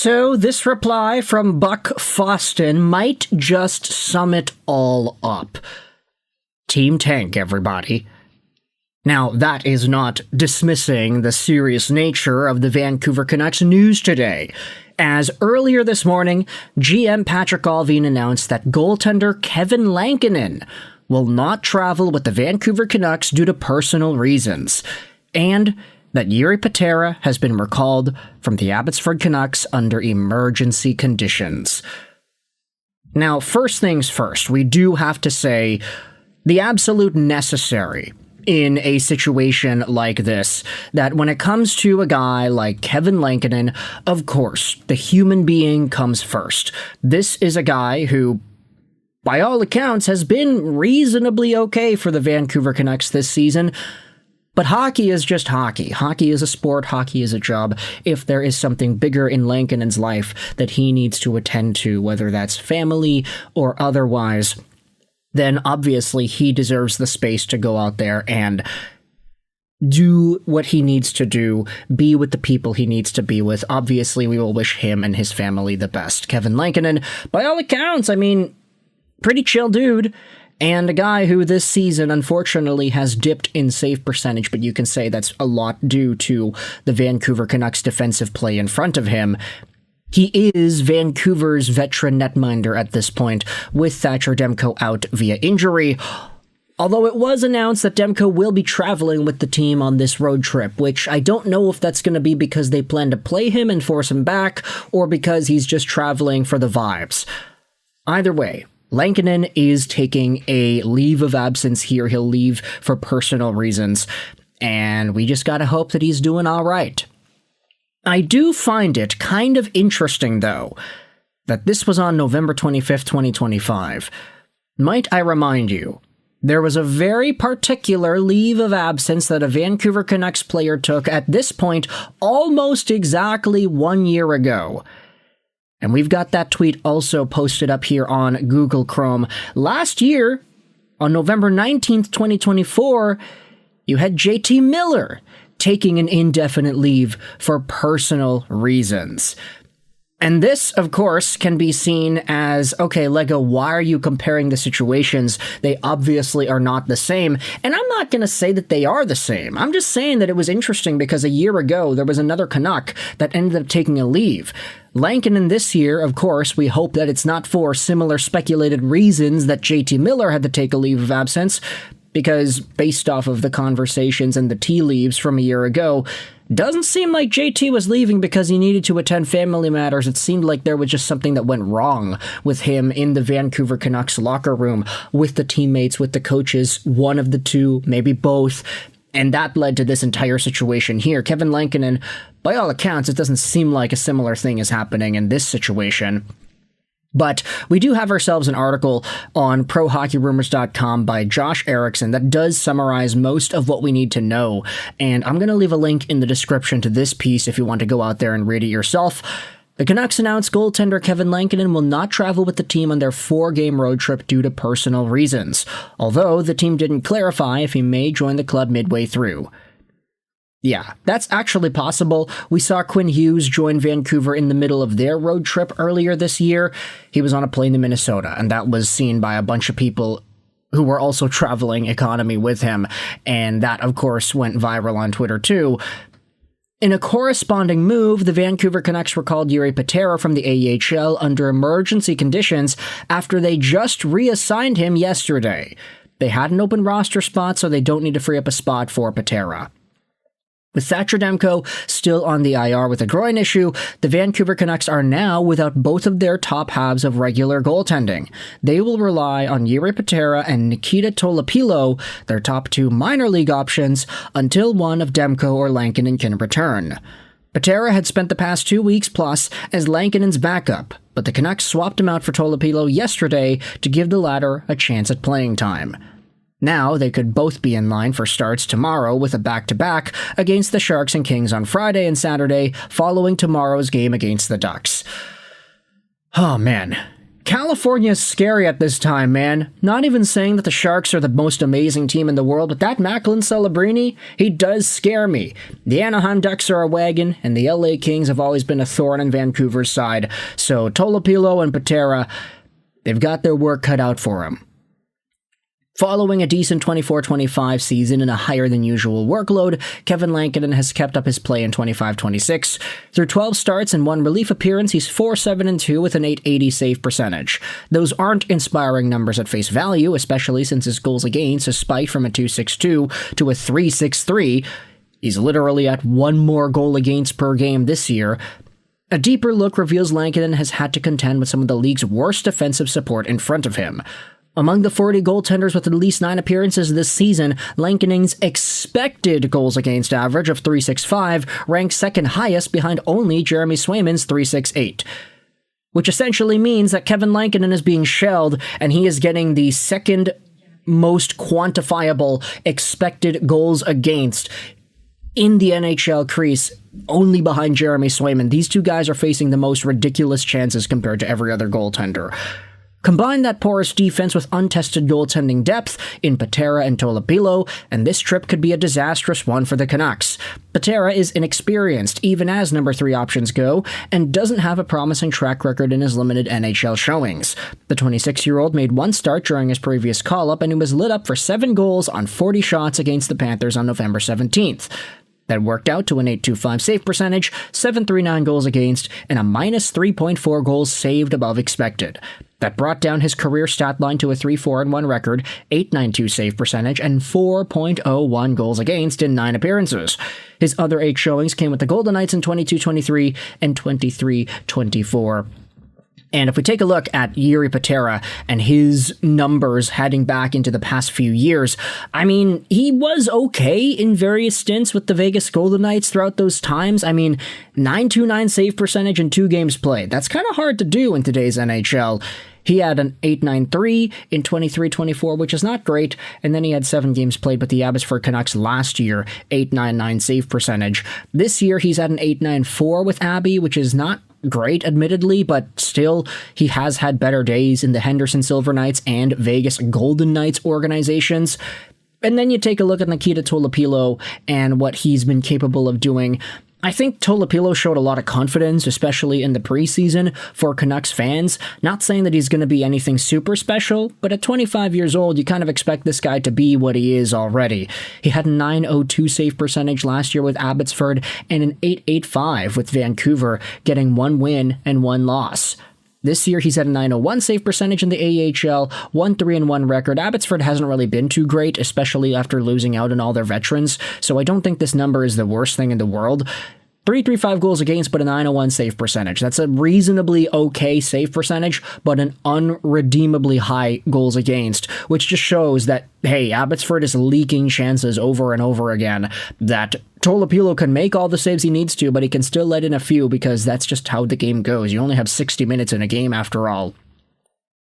So this reply from Buck Foston might just sum it all up. Team Tank, everybody. Now, that is not dismissing the serious nature of the Vancouver Canucks news today, as earlier this morning, GM Patrick Allvin announced that goaltender Kevin Lankinen will not travel with the Vancouver Canucks due to personal reasons, and that Jiri Patera has been recalled from the Abbotsford Canucks under emergency conditions. Now, first things first, we do have to say the absolute necessary in a situation like this, that when it comes to a guy like Kevin Lankinen, of course, the human being comes first. This is a guy who, by all accounts, has been reasonably okay for the Vancouver Canucks this season. But hockey is just hockey. Hockey is a sport. Hockey is a job. If there is something bigger in Lankinen's life that he needs to attend to, whether that's family or otherwise, then obviously he deserves the space to go out there and do what he needs to do, be with the people he needs to be with. Obviously, we will wish him and his family the best. Kevin Lankinen, by all accounts, pretty chill dude. And a guy who this season, unfortunately, has dipped in save percentage, but you can say that's a lot due to the Vancouver Canucks defensive play in front of him. He is Vancouver's veteran netminder at this point, with Thatcher Demko out via injury. Although it was announced that Demko will be traveling with the team on this road trip, which I don't know if that's going to be because they plan to play him and force him back, or because he's just traveling for the vibes. Either way, Lankinen is taking a leave of absence here. He'll leave for personal reasons, and we just gotta hope that he's doing all right. I do find it kind of interesting, though, that this was on November 25th, 2025. Might I remind you, there was a very particular leave of absence that a Vancouver Canucks player took at this point almost exactly 1 year ago. And we've got that tweet also posted up here on Google Chrome. Last year, on November 19th, 2024, you had JT Miller taking an indefinite leave for personal reasons. And this, of course, can be seen as, okay, Lego, why are you comparing the situations? They obviously are not the same. And I'm not going to say that they are the same. I'm just saying that it was interesting because a year ago, there was another Canuck that ended up taking a leave. Lankinen this year, of course, we hope that it's not for similar speculated reasons that JT Miller had to take a leave of absence, because based off of the conversations and the tea leaves from a year ago, doesn't seem like JT was leaving because he needed to attend family matters. It seemed like there was just something that went wrong with him in the Vancouver Canucks locker room, with the teammates, with the coaches, one of the two, maybe both. And that led to this entire situation here. Kevin Lankinen, by all accounts, it doesn't seem like a similar thing is happening in this situation. But we do have ourselves an article on ProHockeyRumors.com by Josh Erickson that does summarize most of what we need to know. And I'm going to leave a link in the description to this piece if you want to go out there and read it yourself. The Canucks announced goaltender Kevin Lankinen will not travel with the team on their 4-game road trip due to personal reasons, although the team didn't clarify if he may join the club midway through. Yeah, that's actually possible. We saw Quinn Hughes join Vancouver in the middle of their road trip earlier this year. He was on a plane to Minnesota, and that was seen by a bunch of people who were also traveling economy with him, and that, of course, went viral on Twitter too. In a corresponding move, the Vancouver Canucks recalled Jiri Patera from the AHL under emergency conditions after they just reassigned him yesterday. They had an open roster spot, so they don't need to free up a spot for Patera. With Thatcher Demko still on the IR with a groin issue, the Vancouver Canucks are now without both of their top halves of regular goaltending. They will rely on Jiri Patera and Nikita Tolopilo, their top two minor league options, until one of Demko or Lankinen can return. Patera had spent the past 2 weeks plus as Lankinen's backup, but the Canucks swapped him out for Tolopilo yesterday to give the latter a chance at playing time. Now, they could both be in line for starts tomorrow with a back-to-back against the Sharks and Kings on Friday and Saturday, following tomorrow's game against the Ducks. Oh man, California's scary at this time, man. Not even saying that the Sharks are the most amazing team in the world, but that Macklin Celebrini, he does scare me. The Anaheim Ducks are a wagon, and the LA Kings have always been a thorn in Vancouver's side. So Tolopilo and Patera, they've got their work cut out for them. Following a decent 24-25 season and a higher-than-usual workload, Kevin Lankinen has kept up his play in 25-26. Through 12 starts and 1 relief appearance, he's 4-7-2 with an .880 save percentage. Those aren't inspiring numbers at face value, especially since his goals against has spiked from a 2.62 to a 3.63. He's literally at 1 more goal against per game this year. A deeper look reveals Lankinen has had to contend with some of the league's worst defensive support in front of him. Among the 40 goaltenders with at least 9 appearances this season, Lankinen's expected goals against average of 3.65 ranks second highest behind only Jeremy Swayman's 3.68. Which essentially means that Kevin Lankinen is being shelled and he is getting the second most quantifiable expected goals against in the NHL crease, only behind Jeremy Swayman. These two guys are facing the most ridiculous chances compared to every other goaltender. Combine that porous defense with untested goaltending depth in Patera and Tolopilo, and this trip could be a disastrous one for the Canucks. Patera is inexperienced, even as number 3 options go, and doesn't have a promising track record in his limited NHL showings. The 26-year-old made 1 start during his previous call-up, and he was lit up for 7 goals on 40 shots against the Panthers on November 17th. That worked out to an .825 save percentage, 7.39 goals against, and a minus 3.4 goals saved above expected. That brought down his career stat line to a 3-4-1 record, .892 save percentage, and 4.01 goals against in 9 appearances. His other 8 showings came with the Golden Knights in 22-23 and 23-24. And if we take a look at Jiri Patera and his numbers heading back into the past few years, I mean, he was okay in various stints with the Vegas Golden Knights throughout those times. I mean, .929 save percentage in 2 games played. That's kind of hard to do in today's NHL. He had an .893 in 23-24, which is not great, and then he had 7 games played with the Abbotsford Canucks last year, .899 save percentage. This year, he's at an .894 with Abby, which is not great, admittedly, but still, he has had better days in the Henderson Silver Knights and Vegas Golden Knights organizations. And then you take a look at Nikita Tolopilo and what he's been capable of doing. I think Tolopilo showed a lot of confidence, especially in the preseason, for Canucks fans. Not saying that he's going to be anything super special, but at 25 years old, you kind of expect this guy to be what he is already. He had a .902 save percentage last year with Abbotsford and an .885 with Vancouver, getting 1 win and 1 loss. This year, he's at a .901 save percentage in the AHL, 1-3-1 record. Abbotsford hasn't really been too great, especially after losing out on all their veterans, so I don't think this number is the worst thing in the world. 335 goals against, but a .901 save percentage. That's a reasonably okay save percentage, but an unredeemably high goals against, which just shows that, hey, Abbotsford is leaking chances over and over again, that Tolopilo can make all the saves he needs to, but he can still let in a few because that's just how the game goes. You only have 60 minutes in a game after all.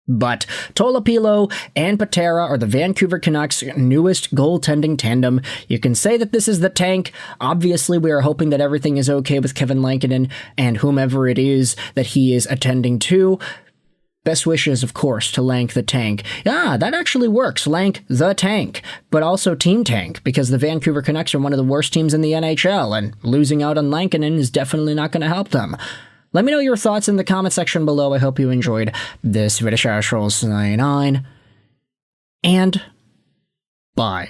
But Tolopilo and Patera are the Vancouver Canucks' newest goaltending tandem. You can say that this is the tank. Obviously, we are hoping that everything is okay with Kevin Lankinen and whomever it is that he is attending to. Best wishes, of course, to Lank the Tank. Ah, that actually works. Lank the Tank. But also Team Tank, because the Vancouver Canucks are one of the worst teams in the NHL, and losing out on Lankinen is definitely not going to help them. Let me know your thoughts in the comment section below. I hope you enjoyed this video. And bye.